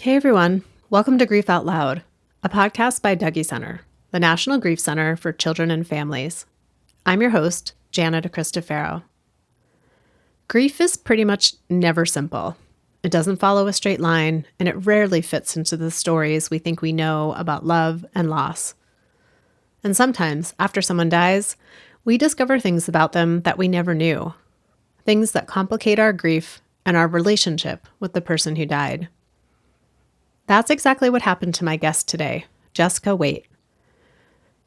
Hey everyone, welcome to Grief Out Loud, a podcast by Dougy Center, the National Grief Center for Children and Families. I'm your host, Jana DeCristofaro. Grief is pretty much never simple. It doesn't follow a straight line, and it rarely fits into the stories we think we know about love and loss. And sometimes, after someone dies, we discover things about them that we never knew, things that complicate our grief and our relationship with the person who died. That's exactly what happened to my guest today, Jessica Waite.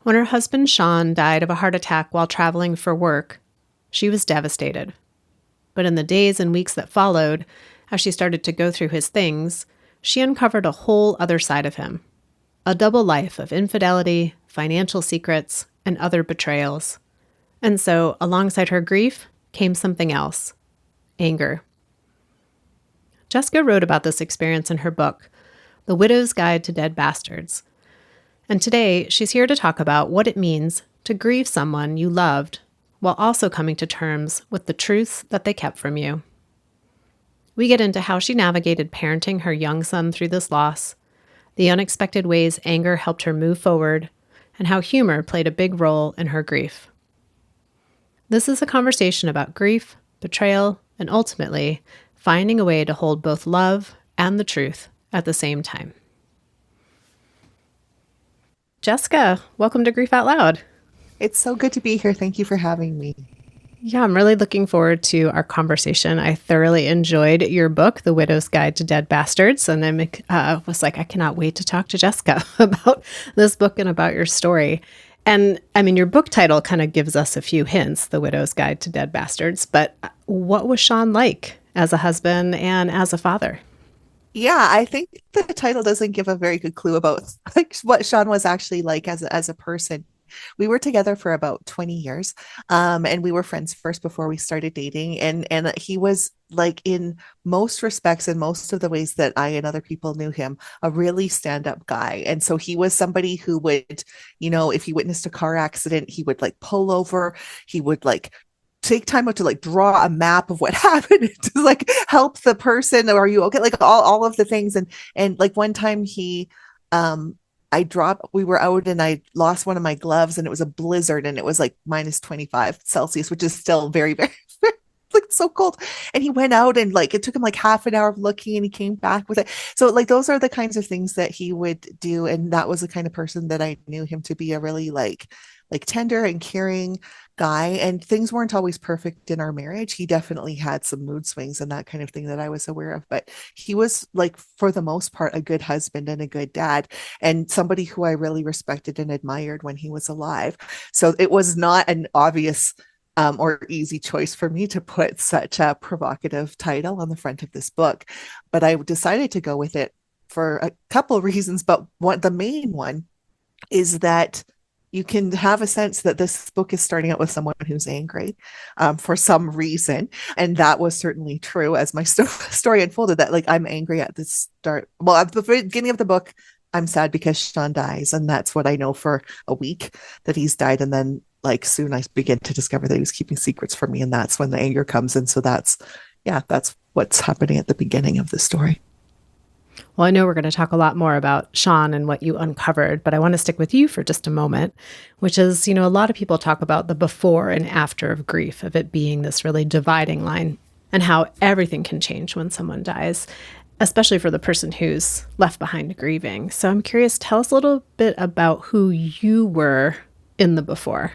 When her husband Sean died of a heart attack while traveling for work, she was devastated. But in the days and weeks that followed, as she started to go through his things, she uncovered a whole other side of him. A double life of infidelity, financial secrets, and other betrayals. And so, alongside her grief, came something else: anger. Jessica wrote about this experience in her book, The Widow's Guide to Dead Bastards. And today, she's here to talk about what it means to grieve someone you loved while also coming to terms with the truths that they kept from you. We get into how she navigated parenting her young son through this loss, the unexpected ways anger helped her move forward, and how humor played a big role in her grief. This is a conversation about grief, betrayal, and ultimately, finding a way to hold both love and the truth at the same time. Jessica, welcome to Grief Out Loud. It's so good to be here. Thank you for having me. Yeah, I'm really looking forward to our conversation. I thoroughly enjoyed your book, The Widow's Guide to Dead Bastards, and I was like, I cannot wait to talk to Jessica about this book and about your story. And I mean, your book title kind of gives us a few hints, The Widow's Guide to Dead Bastards, but what was Sean like as a husband and as a father? Yeah, I think the title doesn't give a very good clue about like what Sean was actually like as a person. We were together for about 20 years, and we were friends first before we started dating. And he was like in most respects, in most of the ways that I and other people knew him, a really stand-up guy. And so he was somebody who would, if he witnessed a car accident, he would like pull over, he would like take time out to like draw a map of what happened to like help the person. Are you okay? Like all of the things. And like one time we were out and I lost one of my gloves and it was a blizzard and it was like minus 25 Celsius, which is still very, very, very like so cold. And he went out and like, it took him like half an hour of looking and he came back with it. So like, those are the kinds of things that he would do. And that was the kind of person that I knew him to be, a really like tender and caring guy. And things weren't always perfect in our marriage. He definitely had some mood swings and that kind of thing that I was aware of, but he was like, for the most part, a good husband and a good dad and somebody who I really respected and admired when he was alive. So it was not an obvious or easy choice for me to put such a provocative title on the front of this book, but I decided to go with it for a couple of reasons. But the main one is that you can have a sense that this book is starting out with someone who's angry for some reason. And that was certainly true as my story unfolded, that like I'm angry at the start. Well, at the beginning of the book, I'm sad because Sean dies. And that's what I know for a week, that he's died. And then like soon I begin to discover that he was keeping secrets from me. And that's when the anger comes in. So that's what's happening at the beginning of the story. Well, I know we're going to talk a lot more about Sean and what you uncovered, but I want to stick with you for just a moment, which is, a lot of people talk about the before and after of grief, of it being this really dividing line and how everything can change when someone dies, especially for the person who's left behind grieving. So I'm curious, tell us a little bit about who you were in the before.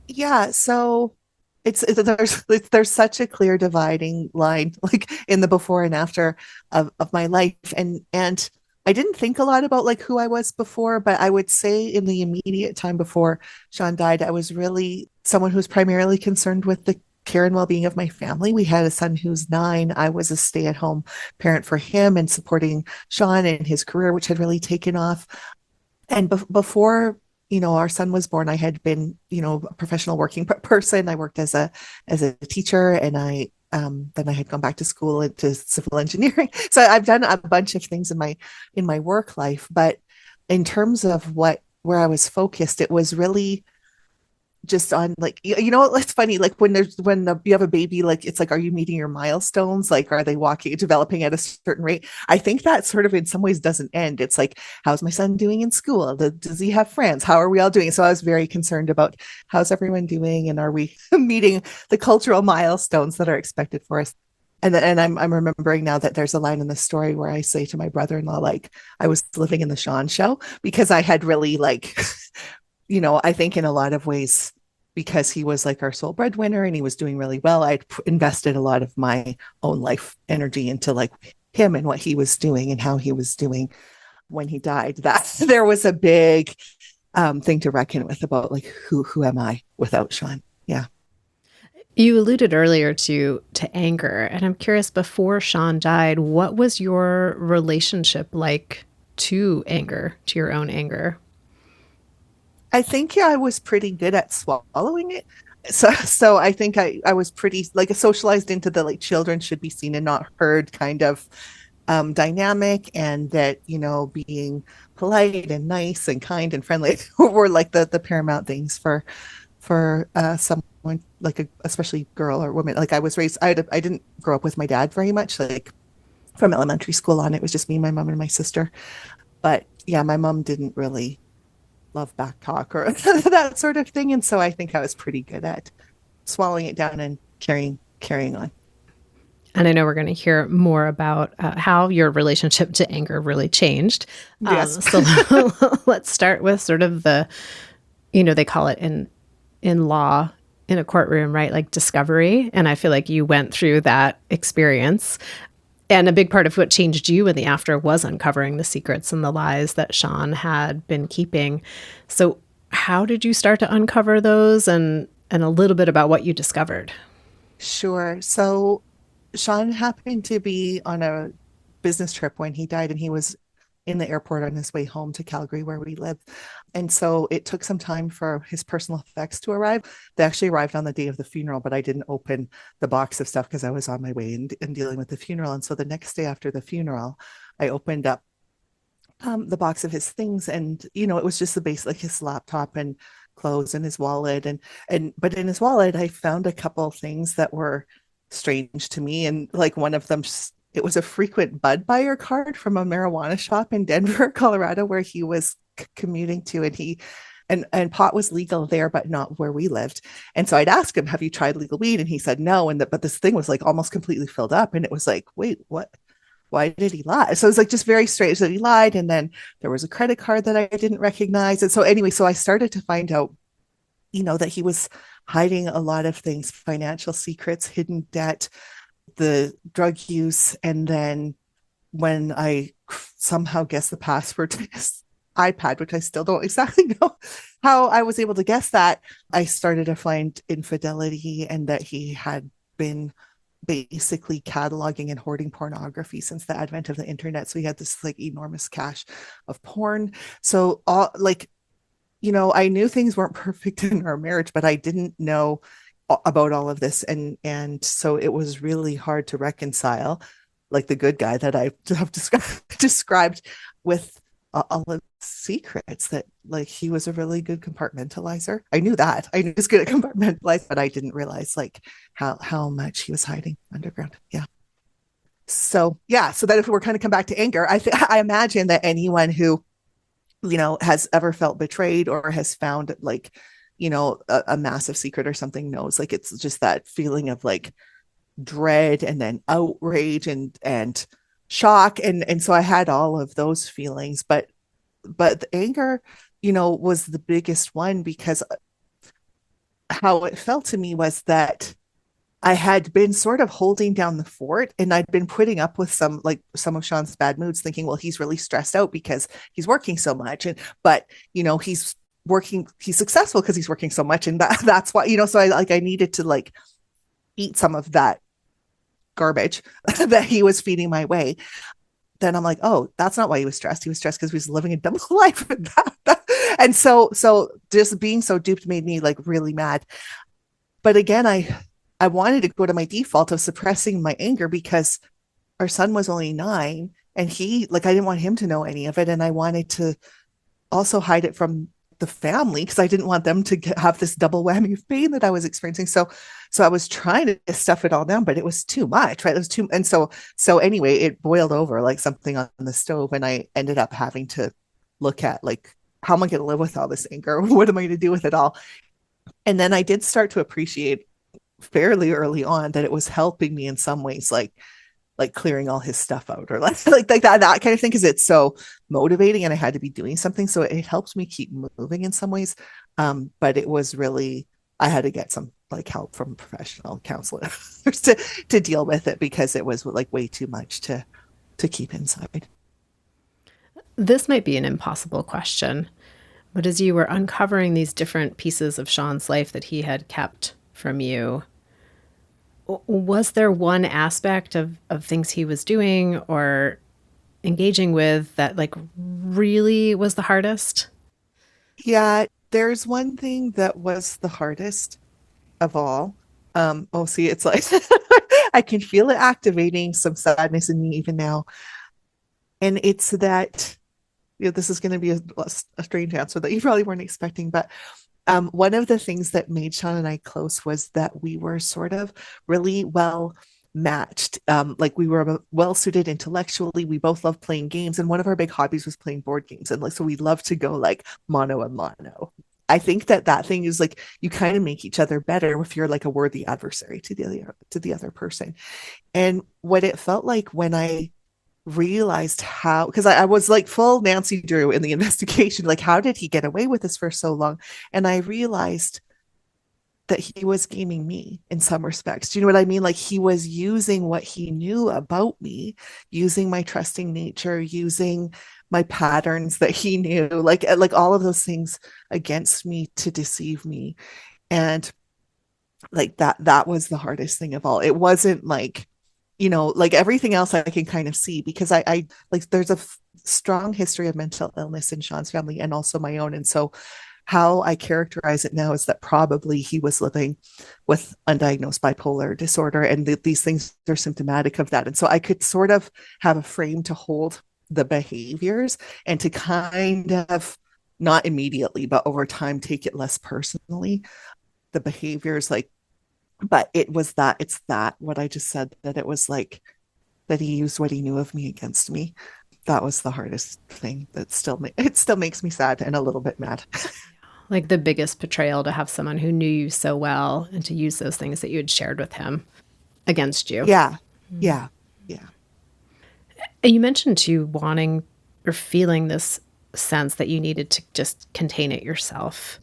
Yeah, so there's such a clear dividing line like in the before and after of my life, and I didn't think a lot about like who I was before, but I would say in the immediate time before Sean died, I was really someone who was primarily concerned with the care and well-being of my family. We had a son who's 9. I was a stay-at-home parent for him and supporting Sean and his career, which had really taken off. And before our son was born, I had been, a professional working person. I worked as a teacher, and then I had gone back to school into civil engineering. So I've done a bunch of things in my work life. But in terms of where I was focused, it was really just on like, it's funny, like you have a baby, like it's like, are you meeting your milestones, like are they walking developing at a certain rate? I think that sort of in some ways doesn't end. It's like, how's my son doing in school? Does he have friends? How are we all doing? So I was very concerned about how's everyone doing, and are we meeting the cultural milestones that are expected for us. And I'm remembering now that there's a line in the story where I say to my brother-in-law, like, I was living in the Sean show, because I had really like I think in a lot of ways, because he was like our sole breadwinner and he was doing really well, I'd invested a lot of my own life energy into like him and what he was doing and how he was doing when he died. That there was a big thing to reckon with about like who am I without Sean? Yeah. You alluded earlier to anger, and I'm curious, before Sean died, what was your relationship like to anger, to your own anger? I think I was pretty good at swallowing it. So I think I was pretty like socialized into the like children should be seen and not heard kind of dynamic, and that being polite and nice and kind and friendly were like the paramount things for someone like especially girl or woman. Like I was raised, I didn't grow up with my dad very much. Like from elementary school on, it was just me, my mom, and my sister. But yeah, my mom didn't really love back talk or that sort of thing. And so I think I was pretty good at swallowing it down and carrying on. And I know we're going to hear more about how your relationship to anger really changed. Yes. So let's start with sort of they call it in law, in a courtroom, right? Like discovery. And I feel like you went through that experience. And a big part of what changed you in the after was uncovering the secrets and the lies that Sean had been keeping. So how did you start to uncover those, and a little bit about what you discovered? Sure. So Sean happened to be on a business trip when he died, and he was in the airport on his way home to Calgary, where we live. And so it took some time for his personal effects to arrive. They actually arrived on the day of the funeral, but I didn't open the box of stuff because I was on my way and dealing with the funeral. And so the next day after the funeral, I opened up the box of his things, and it was just the base, like his laptop and clothes and his wallet, but in his wallet I found a couple things that were strange to me. And like one of them, it was a frequent bud buyer card from a marijuana shop in Denver, Colorado, where he was commuting to, and and pot was legal there, but not where we lived. And so I'd ask him, have you tried legal weed? And he said no. But this thing was like almost completely filled up, and it was like, wait, what? Why did he lie? So it was like just very strange that he lied. And then there was a credit card that I didn't recognize. And so anyway, so I started to find out, that he was hiding a lot of things, financial secrets, hidden debt, the drug use. And then when I somehow guessed the password to his iPad, which I still don't exactly know how I was able to guess that, I started to find infidelity, and that he had been basically cataloging and hoarding pornography since the advent of the internet. So he had this like enormous cache of porn. So all like, I knew things weren't perfect in our marriage, but I didn't know about all of this. And so it was really hard to reconcile like the good guy that I have described with all of the secrets, that like he was a really good compartmentalizer. I knew that. I knew he was good at compartmentalizing, but I didn't realize like how much he was hiding underground. Yeah. So yeah. So that if we're kind of come back to anger, I imagine that anyone who, has ever felt betrayed or has found like, a massive secret or something knows, like it's just that feeling of like dread and then outrage and shock. And so I had all of those feelings, but the anger, was the biggest one, because how it felt to me was that I had been sort of holding down the fort, and I'd been putting up with some of Sean's bad moods, thinking, well, he's really stressed out because he's working so much. But he's successful because he's working so much. And that's why, so I needed to like eat some of that garbage that he was feeding my way. Then I'm like, oh, that's not why he was stressed. He was stressed because he was living a double life. And so just being so duped made me like really mad. But again, I wanted to go to my default of suppressing my anger, because our son was only 9, and I didn't want him to know any of it. And I wanted to also hide it from the family because I didn't want them to have this double whammy of pain that I was experiencing. So I was trying to stuff it all down, but it was too much, right? It was too, and so anyway, it boiled over like something on the stove, and I ended up having to look at like, how am I going to live with all this anger? What am I going to do with it all? And then I did start to appreciate fairly early on that it was helping me in some ways, like clearing all his stuff out, or like that kind of thing, because it's so motivating and I had to be doing something, so it helped me keep moving in some ways. But it was really, I had to get some like help from professional counselors to deal with it, because it was like way too much to keep inside. This might be an impossible question, but as you were uncovering these different pieces of Sean's life that he had kept from you, was there one aspect of things he was doing or engaging with that like really was the hardest? Yeah, there's one thing that was the hardest of all. Oh, see, it's like I can feel it activating some sadness in me even now. And it's that, this is going to be a strange answer that you probably weren't expecting, but one of the things that made Sean and I close was that we were sort of really well matched. Like we were well suited intellectually. We both loved playing games, and one of our big hobbies was playing board games. And like, so we love to go like mono and mono. I think that thing is like, you kind of make each other better if you're like a worthy adversary to the other person. And what it felt like when I realized how, because I was like full Nancy Drew in the investigation, like how did he get away with this for so long? And I realized that he was gaming me in some respects. Do you know what I mean? Like he was using what he knew about me, using my trusting nature, using my patterns that he knew, like all of those things against me to deceive me. And like that was the hardest thing of all. It wasn't like, like everything else I can kind of see, because I like, there's a strong history of mental illness in Sean's family and also my own. And so how I characterize it now is that probably he was living with undiagnosed bipolar disorder, and these things are symptomatic of that. And so I could sort of have a frame to hold the behaviors and to kind of, not immediately, but over time, take it less personally. The behaviors, like, but it's that what I just said, that it was like that he used what he knew of me against me. That was the hardest thing. It still makes me sad and a little bit mad. Like the biggest betrayal, to have someone who knew you so well and to use those things that you had shared with him against you. Yeah. Yeah. Yeah. And you mentioned too wanting or feeling this sense that you needed to just contain it yourself.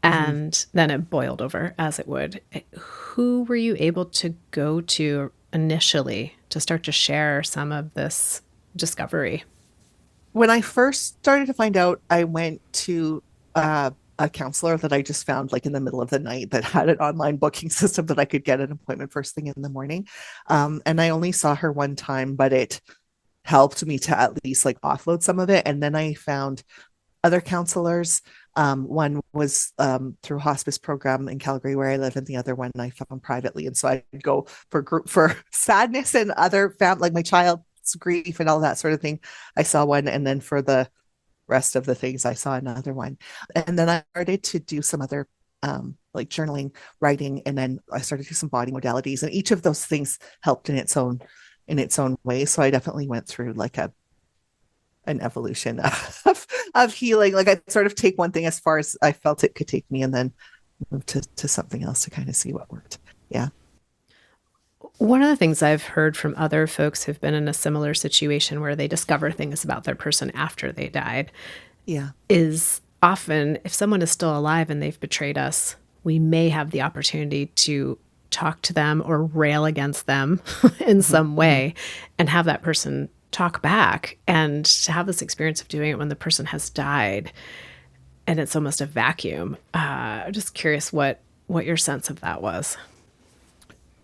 And then it boiled over, as it would. Who were you able to go to initially to start to share some of this discovery? When I first started to find out, I went to a counselor that I just found like in the middle of the night, that had an online booking system that I could get an appointment first thing in the morning. And I only saw her one time, but it helped me to at least like offload some of it. And then I found other counselors. One was through a hospice program in Calgary where I live, and the other one I found privately. And so I'd go for sadness and other like my child's grief and all that sort of thing. I saw one, and then for the rest of the things I saw another one. And then I started to do some other like journaling, writing, and then I started to do some body modalities, and each of those things helped in its own way. So I definitely went through like an evolution of healing. Like I sort of take one thing as far as I felt it could take me, and then move to something else to kind of see what worked. Yeah. One of the things I've heard from other folks who've been in a similar situation where they discover things about their person after they died, Yeah. is often if someone is still alive and they've betrayed us, we may have the opportunity to talk to them or rail against them in some way and have that person talk back, and to have this experience of doing it when the person has died and it's almost a vacuum. I'm just curious what your sense of that was.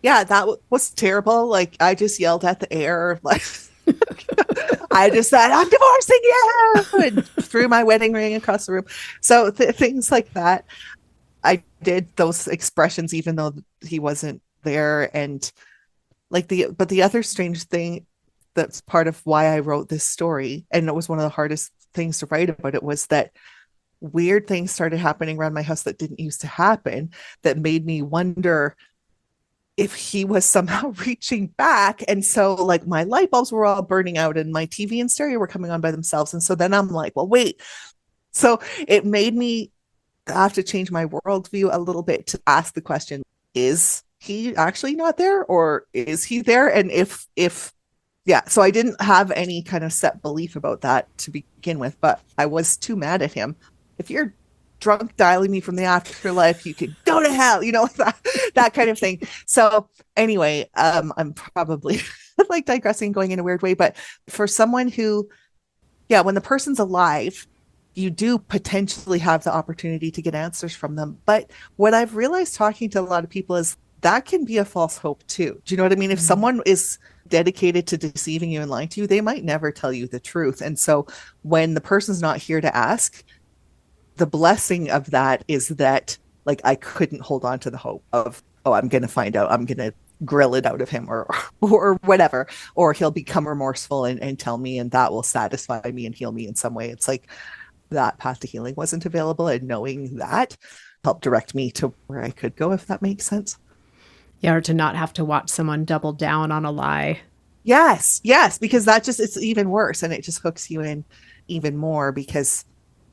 Yeah, that was terrible. Like I just yelled at the air, like I just said, "I'm divorcing you," and threw my wedding ring across the room. So things like that. I did those expressions even though he wasn't there. And like the other strange thing that's part of why I wrote this story, and it was one of the hardest things to write about it, was that weird things started happening around my house that didn't used to happen, that made me wonder if he was somehow reaching back. And so, like, my light bulbs were all burning out and my TV and stereo were coming on by themselves. And so then I'm like, well, wait. So it made me have to change my worldview a little bit to ask the question, is he actually not there, or is he there? And if yeah, so I didn't have any kind of set belief about that to begin with, but I was too mad at him. If you're drunk dialing me from the afterlife, you could go to hell, that kind of thing. So anyway, I'm probably like digressing, going in a weird way, but for someone who, yeah, when the person's alive, you do potentially have the opportunity to get answers from them. But what I've realized talking to a lot of people is that can be a false hope too. Do you know what I mean? If someone is dedicated to deceiving you and lying to you, they might never tell you the truth. And so when the person's not here to ask, the blessing of that is that, like, I couldn't hold on to the hope of, oh, I'm going to find out, I'm going to grill it out of him, or whatever, or he'll become remorseful and tell me, and that will satisfy me and heal me in some way. It's like that path to healing wasn't available, and knowing that helped direct me to where I could go, if that makes sense. Yeah, or to not have to watch someone double down on a lie. Yes, because that just, it's even worse, and it just hooks you in even more. Because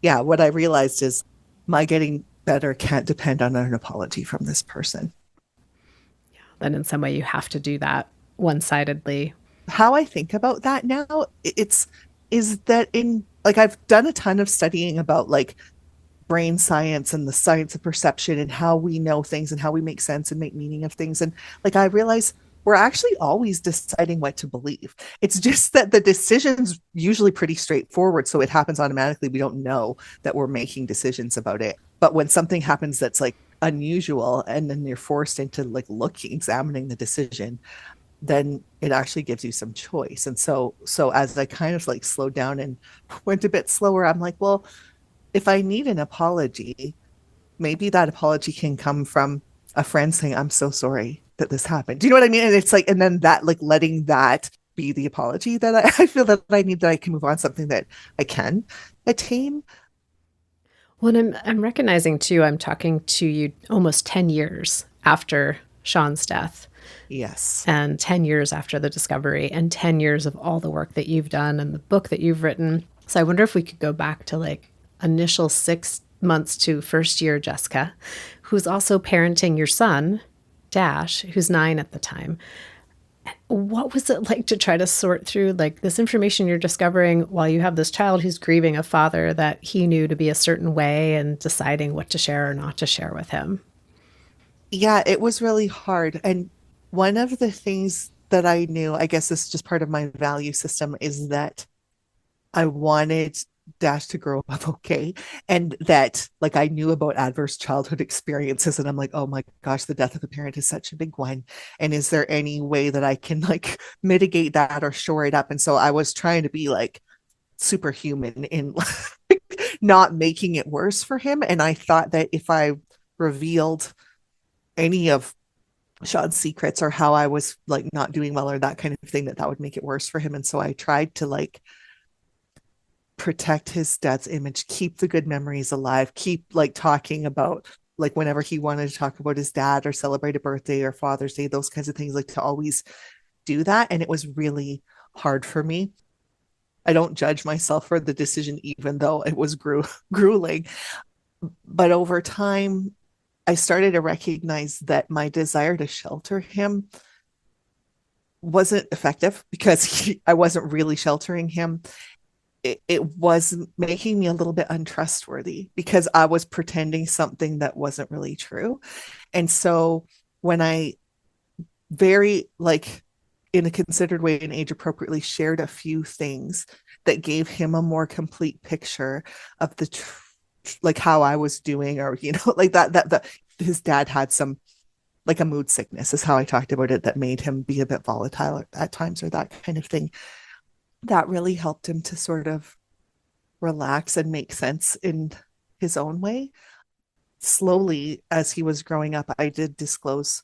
yeah, what I realized is my getting better can't depend on an apology from this person. Then in some way you have to do that one-sidedly. How I think about that now, it's is that, in like, I've done a ton of studying about like brain science and the science of perception and how we know things and how we make sense and make meaning of things. And like, I realize we're actually always deciding what to believe. It's just that the decision's usually pretty straightforward. So it happens automatically. We don't know that we're making decisions about it. But when something happens that's like unusual, and then you're forced into like looking, examining the decision, then it actually gives you some choice. And so as I kind of like slowed down and went a bit slower, I'm like, well, if I need an apology, maybe that apology can come from a friend saying, I'm so sorry that this happened. Do you know what I mean? And it's like, and then that, like, letting that be the apology that I feel that I need, that I can move on, something that I can attain. Well, and I'm recognizing too, I'm talking to you almost 10 years after Sean's death, Yes. and 10 years after the discovery, and 10 years of all the work that you've done and the book that you've written. So I wonder if we could go back to like initial 6 months to first year Jessica, who's also parenting your son, Dash, who's 9 at the time. What was it like to try to sort through like this information you're discovering while you have this child who's grieving a father that he knew to be a certain way, and deciding what to share or not to share with him? Yeah, it was really hard. And one of the things that I knew, I guess this is just part of my value system, is that I wanted Dash to grow up okay. And that, like, I knew about adverse childhood experiences, and I'm like, oh my gosh, the death of a parent is such a big one. And is there any way that I can like mitigate that or shore it up? And so I was trying to be like superhuman in not making it worse for him. And I thought that if I revealed any of Sean's secrets, or how I was like not doing well, or that kind of thing, that would make it worse for him. And so I tried to like protect his dad's image, keep the good memories alive, keep like talking about, like, whenever he wanted to talk about his dad or celebrate a birthday or Father's Day, those kinds of things, like to always do that. And it was really hard for me. I don't judge myself for the decision, even though it was grueling. But over time, I started to recognize that my desire to shelter him wasn't effective, because I wasn't really sheltering him. It was making me a little bit untrustworthy, because I was pretending something that wasn't really true. And so when I very, like, in a considered way and age appropriately, shared a few things that gave him a more complete picture of like how I was doing, or like that his dad had some, like, a mood sickness is how I talked about it, that made him be a bit volatile at times, or that kind of thing. That really helped him to sort of relax and make sense in his own way. Slowly, as he was growing up, I did disclose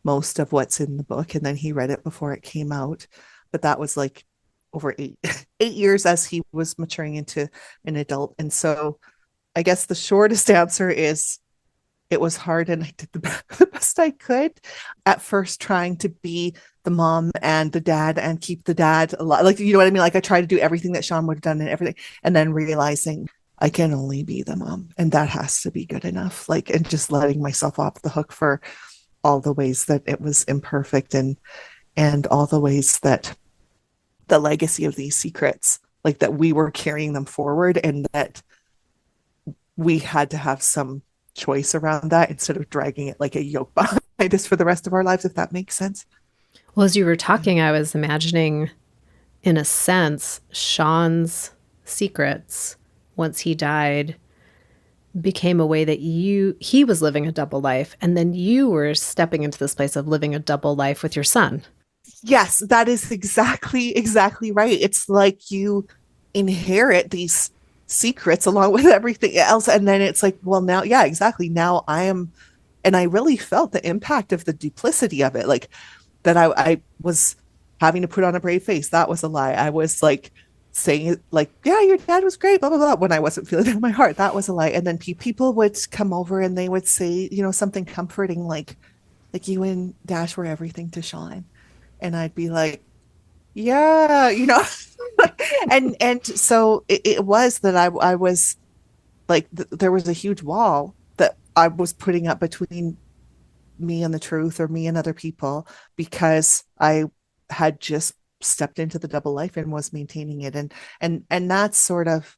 most of what's in the book, and then he read it before it came out. But that was like over 8 years as he was maturing into an adult. And so I guess the shortest answer is it was hard and I did the best I could at first, trying to be the mom and the dad and keep the dad alive. Like, you know what I mean? Like I tried to do everything that Sean would have done and everything. And then realizing I can only be the mom and that has to be good enough. Like, and just letting myself off the hook for all the ways that it was imperfect and all the ways that the legacy of these secrets, like that we were carrying them forward and that we had to have some choice around that instead of dragging it like a yoke behind us for the rest of our lives, if that makes sense. Well, as you were talking, I was imagining, in a sense, Sean's secrets, once he died, became a way that he was living a double life. And then you were stepping into this place of living a double life with your son. Yes, that is exactly right. It's like you inherit these secrets along with everything else. And then it's like, well, now, yeah, exactly. Now I am, and I really felt the impact of the duplicity of it. Like that I was having to put on a brave face. That was a lie. I was like saying it like, yeah, your dad was great, blah, blah, blah, when I wasn't feeling it in my heart. That was a lie. And then people would come over and they would say, you know, something comforting like you and Dash were everything to Sean. And I'd be like, yeah, you know, and so it was that I was like, there was a huge wall that I was putting up between me and the truth, or me and other people, because I had just stepped into the double life and was maintaining it. And that's sort of,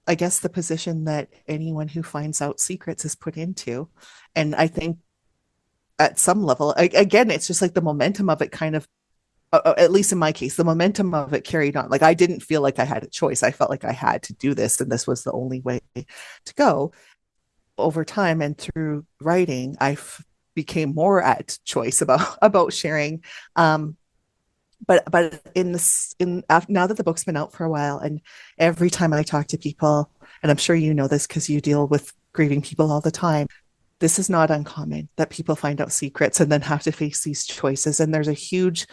I guess, the position that anyone who finds out secrets is put into. And I think at some level, again, it's just like the momentum of it kind of, at least in my case, the momentum of it carried on. Like I didn't feel like I had a choice. I felt like I had to do this, and this was the only way to go. Over time and through writing, became more at choice about sharing. But now that the book's been out for a while, and every time I talk to people, and I'm sure you know this because you deal with grieving people all the time, this is not uncommon that people find out secrets and then have to face these choices. And there's a huge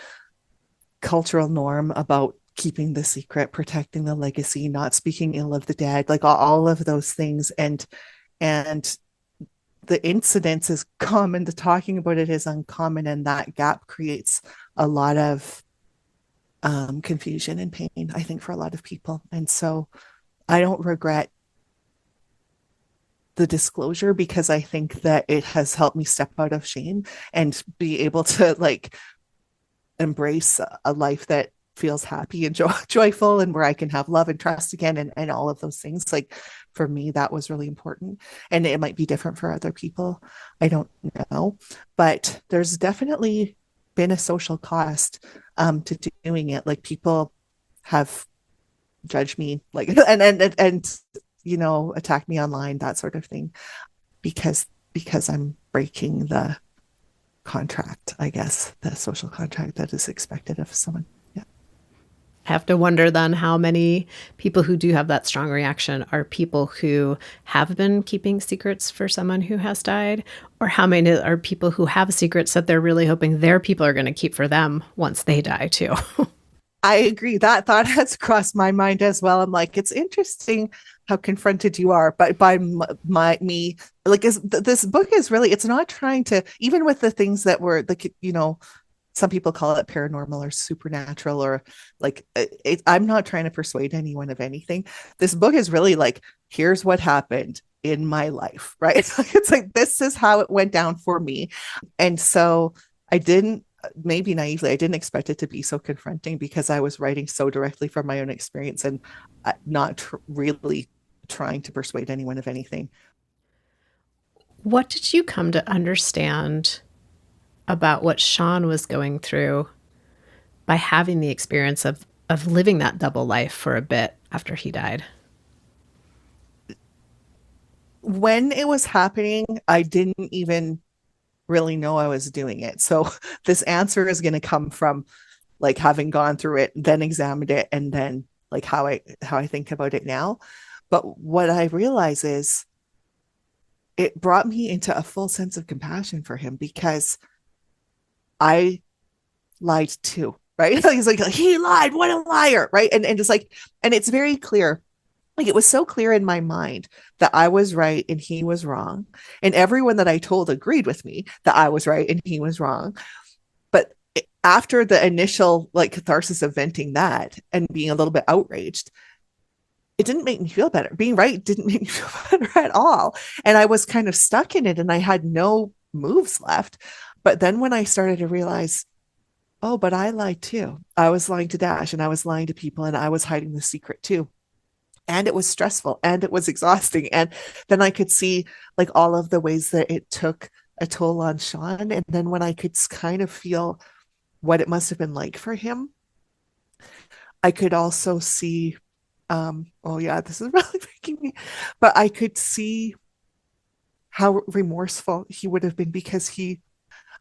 cultural norm about keeping the secret, protecting the legacy, not speaking ill of the dead, like all of those things. And the incidence is common, the talking about it is uncommon, and that gap creates a lot of confusion and pain, I think, for a lot of people. And so I don't regret the disclosure, because I think that it has helped me step out of shame and be able to like embrace a life that feels happy and joyful, and where I can have love and trust again, and all of those things. Like for me, that was really important, and it might be different for other people. I don't know, but there's definitely been a social cost to doing it. Like people have judged me, like and you know, attacked me online, that sort of thing, because I'm breaking the contract, I guess, the social contract that is expected of someone. Yeah. I have to wonder then how many people who do have that strong reaction are people who have been keeping secrets for someone who has died, or how many are people who have secrets that they're really hoping their people are going to keep for them once they die too. I agree. That thought has crossed my mind as well. I'm like, it's interesting how confronted you are by me. Like, this book is really, it's not trying to, even with the things that were like, you know, some people call it paranormal or supernatural, or like, I'm not trying to persuade anyone of anything. This book is really like, here's what happened in my life, right? It's like, this is how it went down for me. And so I didn't, maybe naively, I didn't expect it to be so confronting, because I was writing so directly from my own experience and not really trying to persuade anyone of anything. What did you come to understand about what Sean was going through by having the experience of living that double life for a bit after he died? When it was happening, I didn't even really know I was doing it. So this answer is going to come from like having gone through it, then examined it, and then like how I think about it now. But what I realize is it brought me into a full sense of compassion for him, because I lied too, right? He's like, he lied, what a liar, right? And it's like, and it's very clear like it was so clear in my mind that I was right and he was wrong. And everyone that I told agreed with me that I was right and he was wrong. But after the initial like catharsis of venting that and being a little bit outraged, it didn't make me feel better. Being right didn't make me feel better at all. And I was kind of stuck in it and I had no moves left. But then when I started to realize, oh, but I lied too. I was lying to Dash and I was lying to people and I was hiding the secret too. And it was stressful and it was exhausting. And then I could see like all of the ways that it took a toll on Sean. And then when I could kind of feel what it must have been like for him, I could also see, oh yeah, this is really making me, but I could see how remorseful he would have been because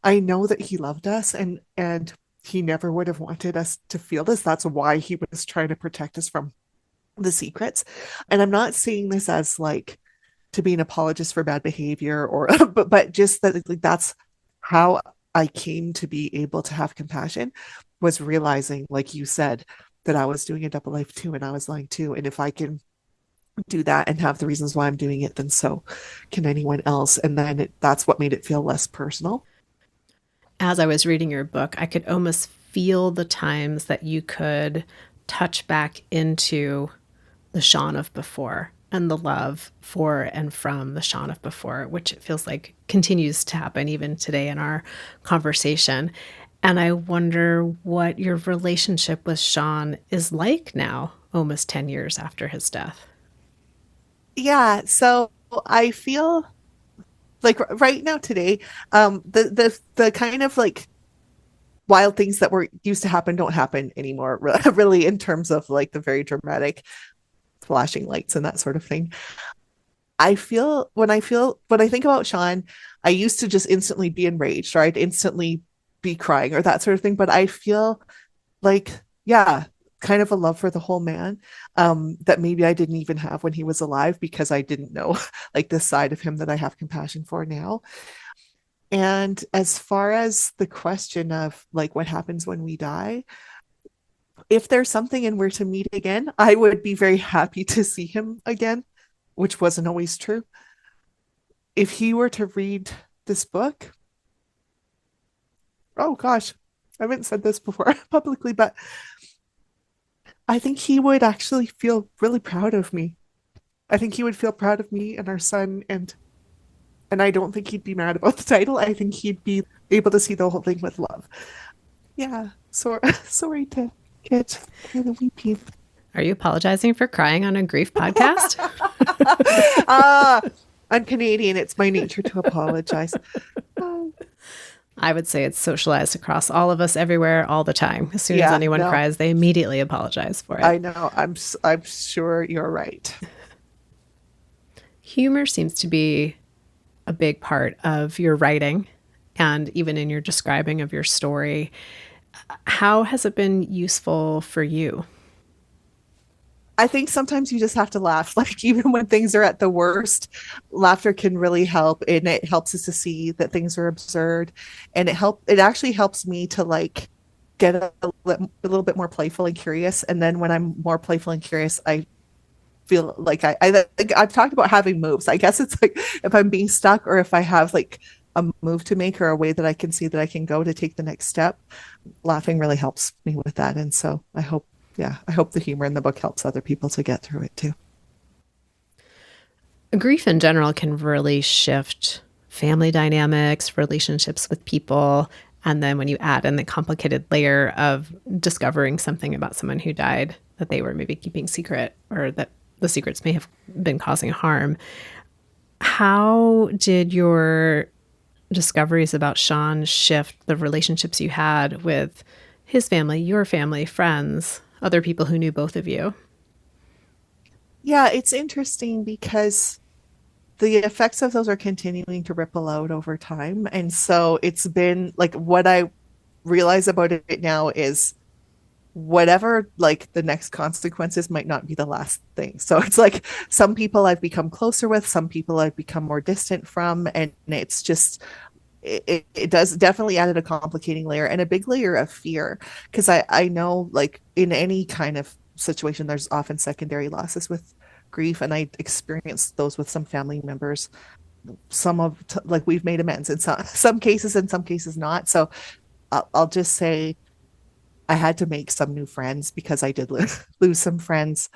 I know that he loved us and he never would have wanted us to feel this. That's why he was trying to protect us from the secrets. And I'm not seeing this as like to be an apologist for bad behavior or but just that like that's how I came to be able to have compassion, was realizing, like you said, that I was doing a double life too and I was lying too. And if I can do that and have the reasons why I'm doing it, then so can anyone else. And then that's what made it feel less personal. As I was reading your book, I could almost feel the times that you could touch back into the Sean of before and the love for and from the Sean of before, which it feels like continues to happen even today in our conversation. And I wonder what your relationship with Sean is like now, almost 10 years after his death. Yeah. So I feel like right now today, the kind of like wild things that were used to happen don't happen anymore, really, in terms of like the very dramatic flashing lights and that sort of thing. When I think about Sean, I used to just instantly be enraged or I'd instantly be crying or that sort of thing. But I feel like, yeah, kind of a love for the whole man, that maybe I didn't even have when he was alive because I didn't know like this side of him that I have compassion for now. And as far as the question of like what happens when we die, if there's something and we're to meet again, I would be very happy to see him again, which wasn't always true. If he were to read this book, oh gosh, I haven't said this before publicly, but I think he would actually feel really proud of me. I think he would feel proud of me and our son, and I don't think he'd be mad about the title. I think he'd be able to see the whole thing with love. Yeah, so sorry to get kind of weepy. Are you apologizing for crying on a grief podcast? I'm Canadian. It's my nature to apologize. I would say it's socialized across all of us everywhere all the time. As soon as anyone cries, they immediately apologize for it. I know. I'm sure you're right. Humor seems to be a big part of your writing and even in your describing of your story. How has it been useful for you? I think sometimes you just have to laugh. Like even when things are at the worst, laughter can really help, and it helps us to see that things are absurd. And it actually helps me to like get a little bit more playful and curious. And then when I'm more playful and curious, I feel like I've talked about having moves. I guess it's like if I'm being stuck or if I have like a move to make or a way that I can see that I can go to take the next step, laughing really helps me with that. And so I hope the humor in the book helps other people to get through it too. Grief in general can really shift family dynamics, relationships with people. And then when you add in the complicated layer of discovering something about someone who died that they were maybe keeping secret or that the secrets may have been causing harm. How did your discoveries about Sean shift the relationships you had with his family, your family, friends, other people who knew both of you? Yeah, it's interesting because the effects of those are continuing to ripple out over time. And so it's been like what I realize about it now is whatever like the next consequences might not be the last thing. So it's like some people I've become closer with, some people I've become more distant from. And it's just it does definitely added a complicating layer and a big layer of fear, because I know like in any kind of situation there's often secondary losses with grief, and I experienced those with some family members. Like we've made amends in some cases, in some cases not. So I'll just say I had to make some new friends because I did lose some friends,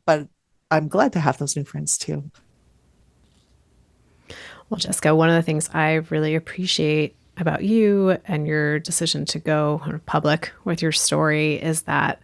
but I'm glad to have those new friends too. Well, Jessica, one of the things I really appreciate about you and your decision to go public with your story is that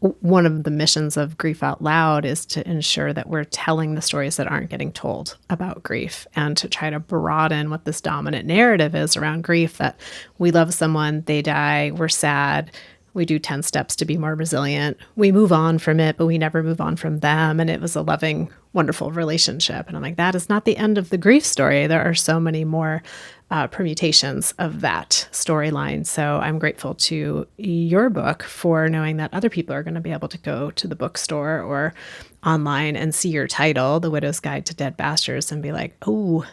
one of the missions of Grief Out Loud is to ensure that we're telling the stories that aren't getting told about grief, and to try to broaden what this dominant narrative is around grief, that we love someone, they die, we're sad, we do 10 steps to be more resilient, we move on from it, but we never move on from them. And it was a loving, wonderful relationship. And I'm like, that is not the end of the grief story. There are so many more permutations of that storyline. So I'm grateful to your book for knowing that other people are going to be able to go to the bookstore or online and see your title, The Widow's Guide to Dead Bastards, and be like, oh,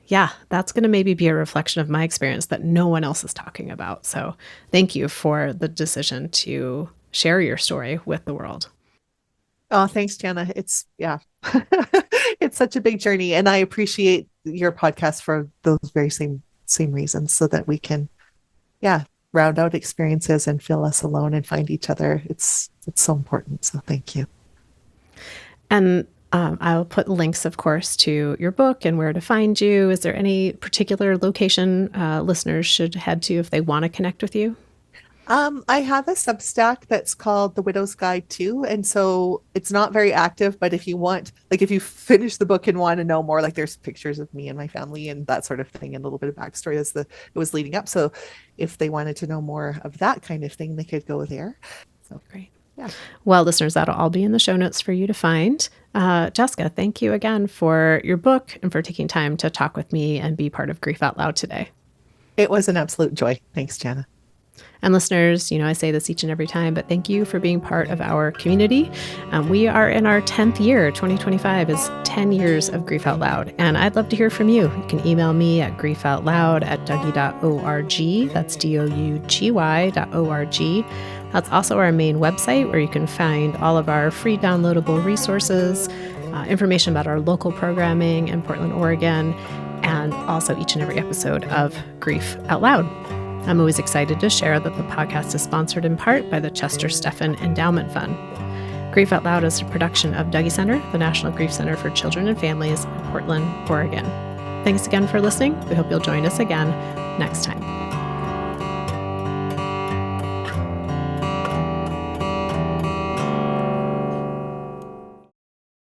yeah, that's going to maybe be a reflection of my experience that no one else is talking about. So thank you for the decision to share your story with the world. Oh, thanks, Jana. It's it's such a big journey, and I appreciate your podcast for those very same reasons, so that we can, round out experiences and feel less alone and find each other. It's so important. So thank you. And I'll put links, of course, to your book and where to find you. Is there any particular location listeners should head to if they want to connect with you? I have a Substack that's called The Widow's Guide too. And so it's not very active, but if you want, like if you finish the book and want to know more, like there's pictures of me and my family and that sort of thing, and a little bit of backstory as it was leading up. So if they wanted to know more of that kind of thing, they could go there. So great. Yeah. Well, listeners, that'll all be in the show notes for you to find. Jessica, thank you again for your book and for taking time to talk with me and be part of Grief Out Loud today. It was an absolute joy. Thanks, Jana. And listeners, I say this each and every time, but thank you for being part of our community. We are in our 10th year. 2025 is 10 years of Grief Out Loud. And I'd love to hear from you. You can email me at griefoutloud@dougy.org. That's DOUGY.org. That's also our main website, where you can find all of our free downloadable resources, information about our local programming in Portland, Oregon, and also each and every episode of Grief Out Loud. I'm always excited to share that the podcast is sponsored in part by the Chester Steffen Endowment Fund. Grief Out Loud is a production of Dougy Center, the National Grief Center for Children and Families in Portland, Oregon. Thanks again for listening. We hope you'll join us again next time.